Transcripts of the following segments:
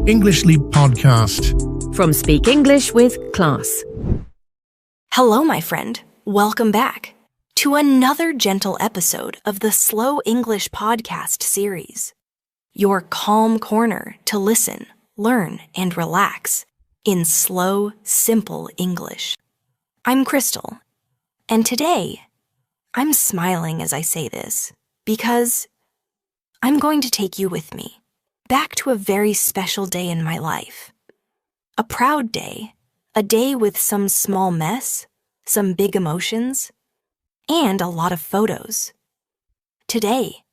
English Leap podcast. From Speak English with Class. Hello, my friend. Welcome back to another gentle episode of the Slow English podcast series. Your calm corner to listen, learn, and relax in slow, simple English. I'm Krystal, and today I'm smiling as I say this because I'm going to take you with me back to a very special day in my life. A proud day, a day with some small mess, some big emotions, and a lot of photos. Today,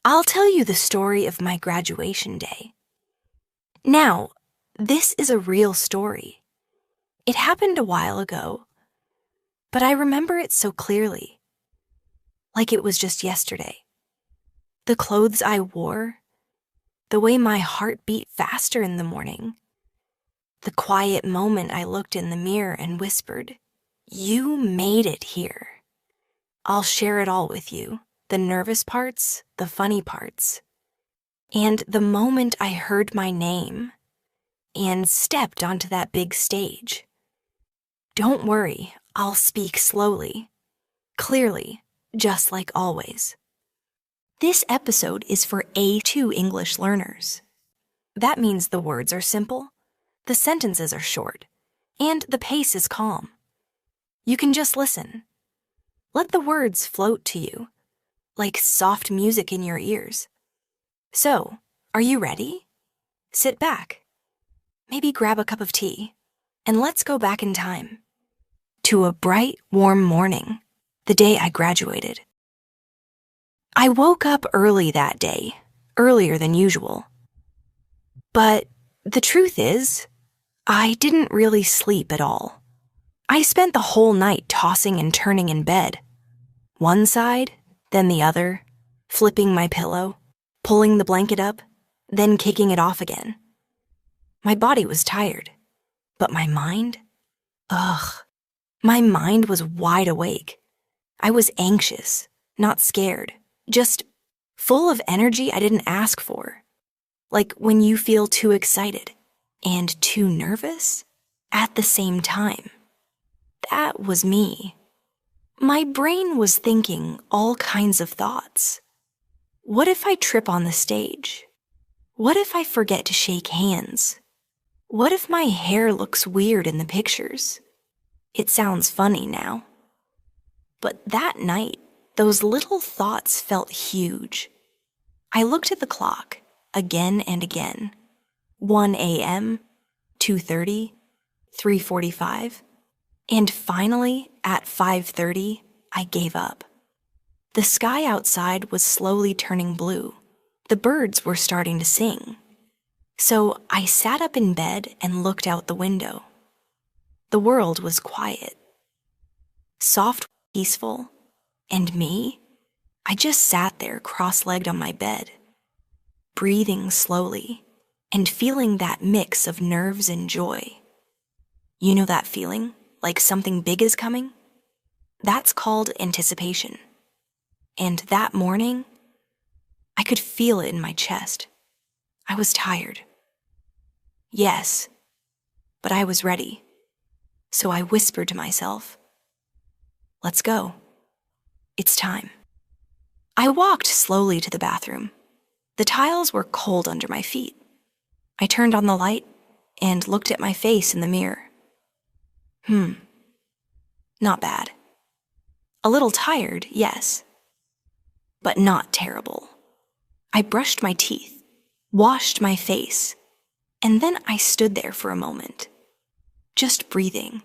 I'll tell you the story of my graduation day. Now, this is a real story. It happened a while ago, but I remember it so clearly, like it was just yesterday. The clothes I wore, the way my heart beat faster in the morning, the quiet moment I looked in the mirror and whispered, "You made it here." I'll share it all with you, the nervous parts, the funny parts, and the moment I heard my name and stepped onto that big stage. Don't worry, I'll speak slowly, clearly, just like always. This episode is for A2 English learners. That means the words are simple, the sentences are short, and the pace is calm. You can just listen. Let the words float to you, like soft music in your ears. So, are you ready? Sit back. Maybe grab a cup of tea, and let's go back in time to a bright, warm morning, the day I graduated. I woke up early that day, earlier than usual. But the truth is, I didn't really sleep at all. I spent the whole night tossing and turning in bed. One side, then the other, flipping my pillow, pulling the blanket up, then kicking it off again. My body was tired, but my mind? My mind was wide awake. I was anxious, not scared. Just full of energy I didn't ask for. Like when you feel too excited and too nervous at the same time. That was me. My brain was thinking all kinds of thoughts. What if I trip on the stage? What if I forget to shake hands? What if my hair looks weird in the pictures? It sounds funny now. But that night, those little thoughts felt huge. I looked at the clock again and again. 1 a.m., 2:30, 3:45, and finally, at 5:30, I gave up. The sky outside was slowly turning blue. The birds were starting to sing. So I sat up in bed and looked out the window. The world was quiet. Soft, peaceful. And me? I just sat there cross-legged on my bed, breathing slowly and feeling that mix of nerves and joy. You know that feeling, like something big is coming? That's called anticipation. And that morning, I could feel it in my chest. I was tired. Yes, but I was ready. So I whispered to myself, "Let's go. It's time." I walked slowly to the bathroom. The tiles were cold under my feet. I turned on the light and looked at my face in the mirror. Not bad. A little tired, yes, but not terrible. I brushed my teeth, washed my face, and then I stood there for a moment, just breathing.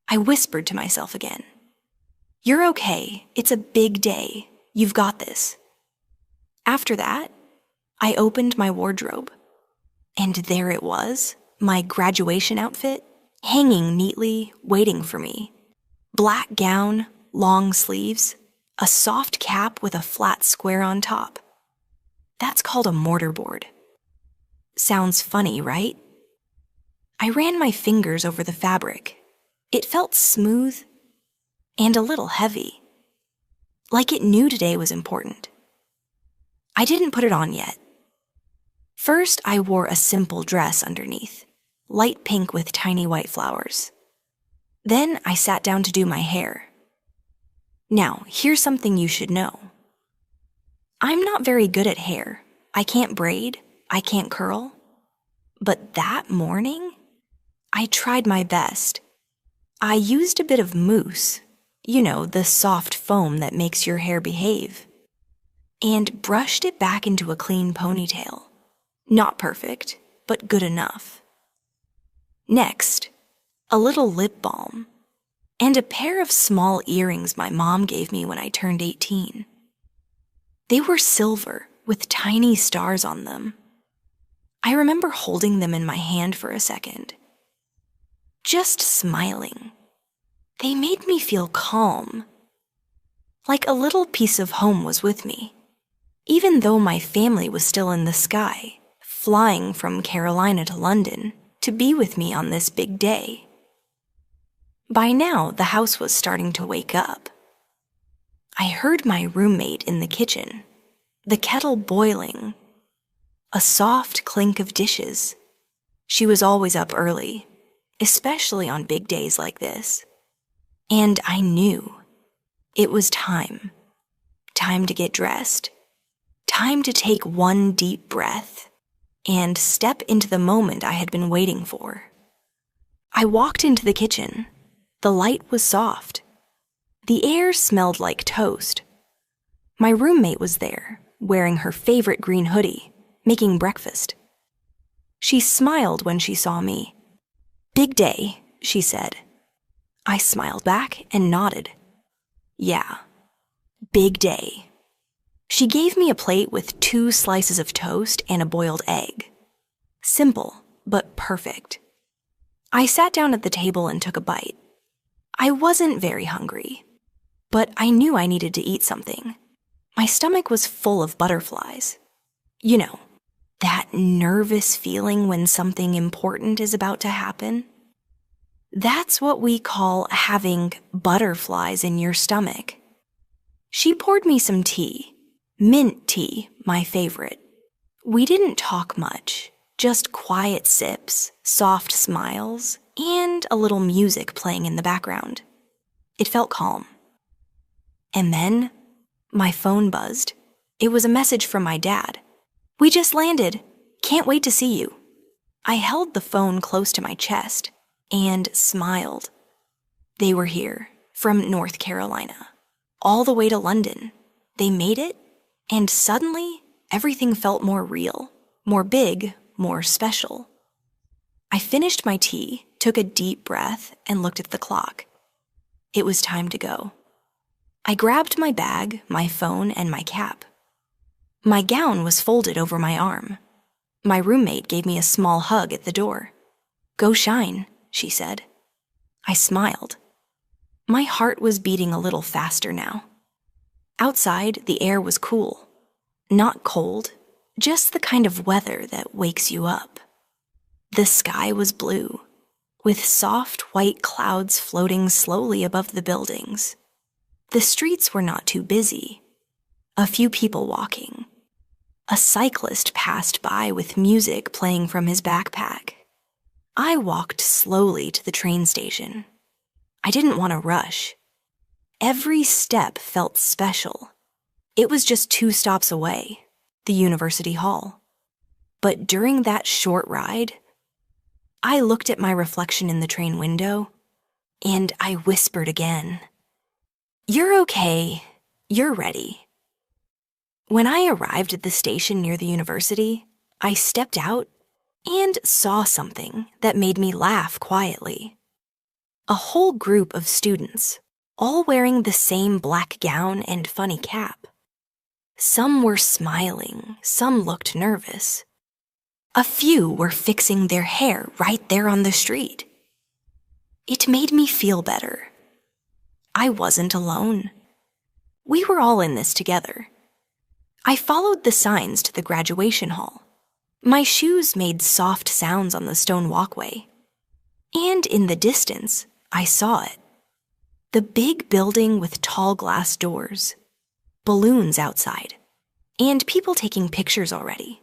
I whispered to myself again, "You're okay. It's a big day. You've got this." After that, I opened my wardrobe, and there it was, my graduation outfit, hanging neatly, waiting for me. Black gown, long sleeves, a soft cap with a flat square on top. That's called a mortarboard. Sounds funny, right? I ran my fingers over the fabric. It felt smooth and a little heavy, like it knew today was important. I didn't put it on yet. First, I wore a simple dress underneath, light pink with tiny white flowers. Then I sat down to do my hair. Now, here's something you should know. I'm not very good at hair. I can't braid, I can't curl. But that morning, I tried my best. I used a bit of mousse, the soft foam that makes your hair behave, and brushed it back into a clean ponytail. Not perfect, but good enough. Next, a little lip balm, and a pair of small earrings my mom gave me when I turned 18. They were silver with tiny stars on them. I remember holding them in my hand for a second, just smiling. They made me feel calm, like a little piece of home was with me, even though my family was still in the sky, flying from Carolina to London to be with me on this big day. By now, the house was starting to wake up. I heard my roommate in the kitchen, the kettle boiling, a soft clink of dishes. She was always up early, especially on big days like this. And I knew it was time. Time to get dressed. Time to take one deep breath and step into the moment I had been waiting for. I walked into the kitchen. The light was soft. The air smelled like toast. My roommate was there, wearing her favorite green hoodie, making breakfast. She smiled when she saw me. "Big day," she said. I smiled back and nodded. Yeah, big day. She gave me a plate with 2 slices of toast and a boiled egg. Simple, but perfect. I sat down at the table and took a bite. I wasn't very hungry, but I knew I needed to eat something. My stomach was full of butterflies. That nervous feeling when something important is about to happen. That's what we call having butterflies in your stomach. She poured me some tea, mint tea, my favorite. We didn't talk much, just quiet sips, soft smiles, and a little music playing in the background. It felt calm. And then, my phone buzzed. It was a message from my dad. "We just landed. Can't wait to see you." I held the phone close to my chest and smiled. They were here, from North Carolina, all the way to London. They made it, and suddenly, everything felt more real, more big, more special. I finished my tea, took a deep breath, and looked at the clock. It was time to go. I grabbed my bag, my phone, and my cap. My gown was folded over my arm. My roommate gave me a small hug at the door. "Go shine," she said. I smiled. My heart was beating a little faster now. Outside, the air was cool. Not cold, just the kind of weather that wakes you up. The sky was blue, with soft white clouds floating slowly above the buildings. The streets were not too busy. A few people walking. A cyclist passed by with music playing from his backpack. I walked slowly to the train station. I didn't want to rush. Every step felt special. It was just 2 stops away, the University Hall. But during that short ride, I looked at my reflection in the train window, and I whispered again, "You're okay. You're ready." When I arrived at the station near the university, I stepped out and saw something that made me laugh quietly. A whole group of students, all wearing the same black gown and funny cap. Some were smiling, some looked nervous. A few were fixing their hair right there on the street. It made me feel better. I wasn't alone. We were all in this together. I followed the signs to the graduation hall. My shoes made soft sounds on the stone walkway. And in the distance, I saw it. The big building with tall glass doors, balloons outside, and people taking pictures already.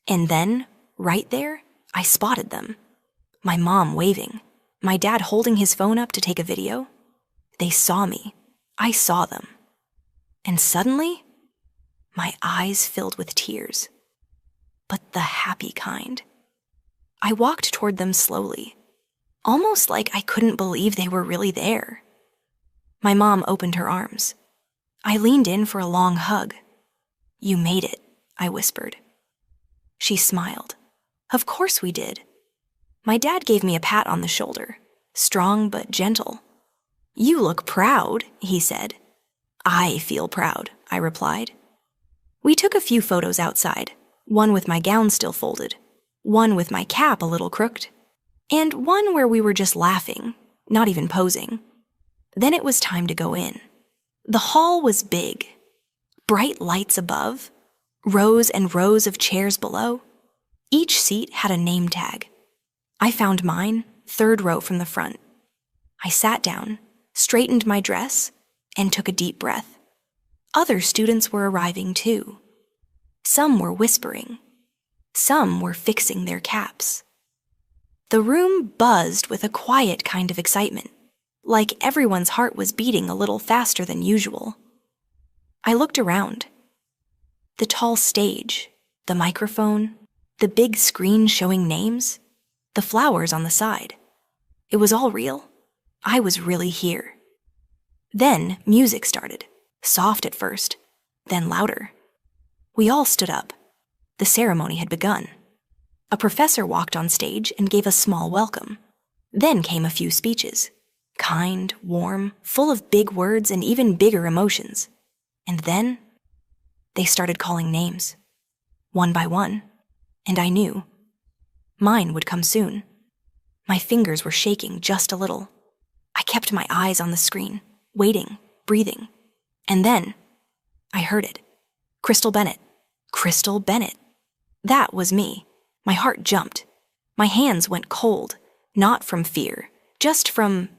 And then, right there, I spotted them. My mom waving, my dad holding his phone up to take a video. They saw me. I saw them. And suddenly, my eyes filled with tears. But the happy kind. I walked toward them slowly, almost like I couldn't believe they were really there. My mom opened her arms. I leaned in for a long hug. "You made it," I whispered. She smiled. "Of course we did." My dad gave me a pat on the shoulder, strong but gentle. "You look proud," he said. "I feel proud," I replied. We took a few photos outside, one with my gown still folded, one with my cap a little crooked, and one where we were just laughing, not even posing. Then it was time to go in. The hall was big. Bright lights above, rows and rows of chairs below. Each seat had a name tag. I found mine, 3rd row from the front. I sat down, straightened my dress, and took a deep breath. Other students were arriving too. Some were whispering. Some were fixing their caps. The room buzzed with a quiet kind of excitement, like everyone's heart was beating a little faster than usual. I looked around. The tall stage, the microphone, the big screen showing names, the flowers on the side. It was all real. I was really here. Then music started, soft at first, then louder. We all stood up. The ceremony had begun. A professor walked on stage and gave a small welcome. Then came a few speeches, kind, warm, full of big words and even bigger emotions. And then they started calling names, one by one, and I knew. Mine would come soon. My fingers were shaking just a little. I kept my eyes on the screen, waiting, breathing. And then I heard it. Krystal Bennett. Krystal Bennett. That was me. My heart jumped. My hands went cold, not from fear, just from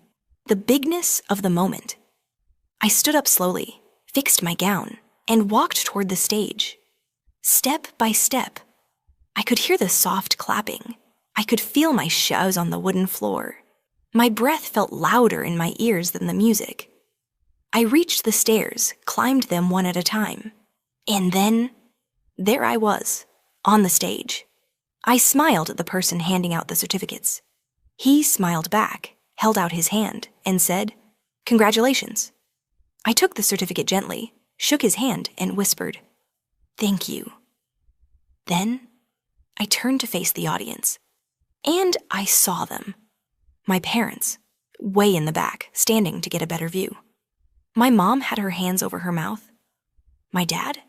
the bigness of the moment. I stood up slowly, fixed my gown, and walked toward the stage. Step by step, I could hear the soft clapping. I could feel my shoes on the wooden floor. My breath felt louder in my ears than the music. I reached the stairs, climbed them one at a time. And then, there I was, on the stage. I smiled at the person handing out the certificates. He smiled back, held out his hand, and said, "Congratulations." I took the certificate gently, shook his hand, and whispered, "Thank you." Then, I turned to face the audience, and I saw them. My parents, way in the back, standing to get a better view. My mom had her hands over her mouth. My dad?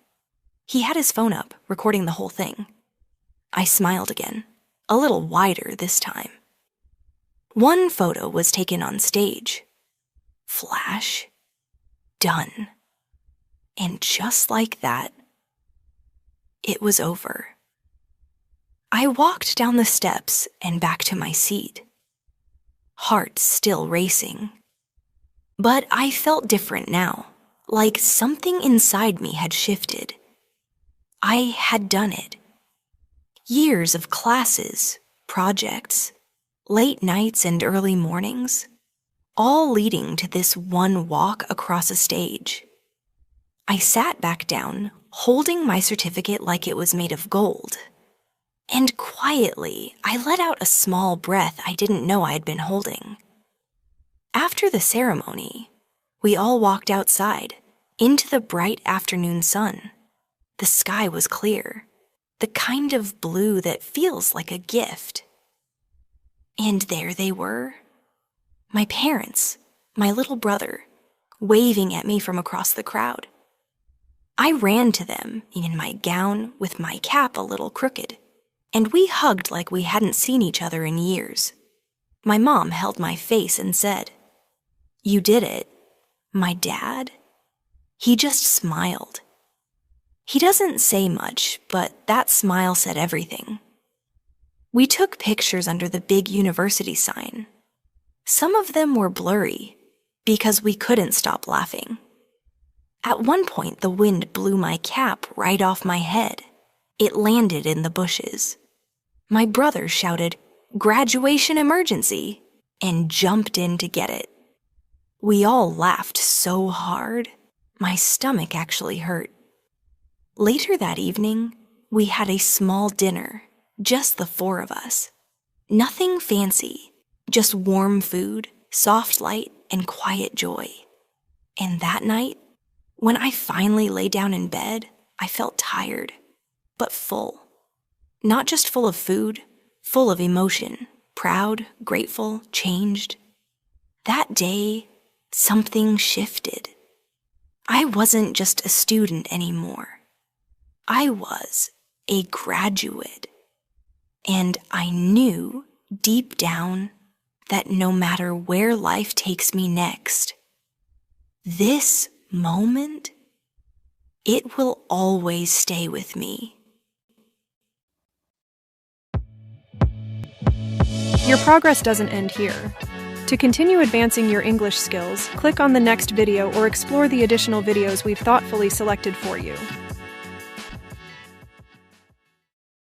He had his phone up, recording the whole thing. I smiled again, a little wider this time. One photo was taken on stage. Flash. Done. And just like that, it was over. I walked down the steps and back to my seat. Heart still racing. But I felt different now, like something inside me had shifted. I had done it. Years of classes, projects, late nights and early mornings, all leading to this one walk across a stage. I sat back down, holding my certificate like it was made of gold. And quietly, I let out a small breath I didn't know I had been holding. After the ceremony, we all walked outside, into the bright afternoon sun. The sky was clear, the kind of blue that feels like a gift. And there they were, my parents, my little brother, waving at me from across the crowd. I ran to them in my gown with my cap a little crooked, and we hugged like we hadn't seen each other in years. My mom held my face and said, "You did it." My dad? He just smiled. He doesn't say much, but that smile said everything. We took pictures under the big university sign. Some of them were blurry, because we couldn't stop laughing. At one point, the wind blew my cap right off my head. It landed in the bushes. My brother shouted, "Graduation emergency!" and jumped in to get it. We all laughed so hard, my stomach actually hurt. Later that evening, we had a small dinner, just the four of us. Nothing fancy, just warm food, soft light, and quiet joy. And that night, when I finally lay down in bed, I felt tired, but full. Not just full of food, full of emotion, proud, grateful, changed. That day, something shifted. I wasn't just a student anymore. I was a graduate. And I knew deep down that no matter where life takes me next, this moment, it will always stay with me. Your progress doesn't end here. To continue advancing your English skills, click on the next video or explore the additional videos we've thoughtfully selected for you.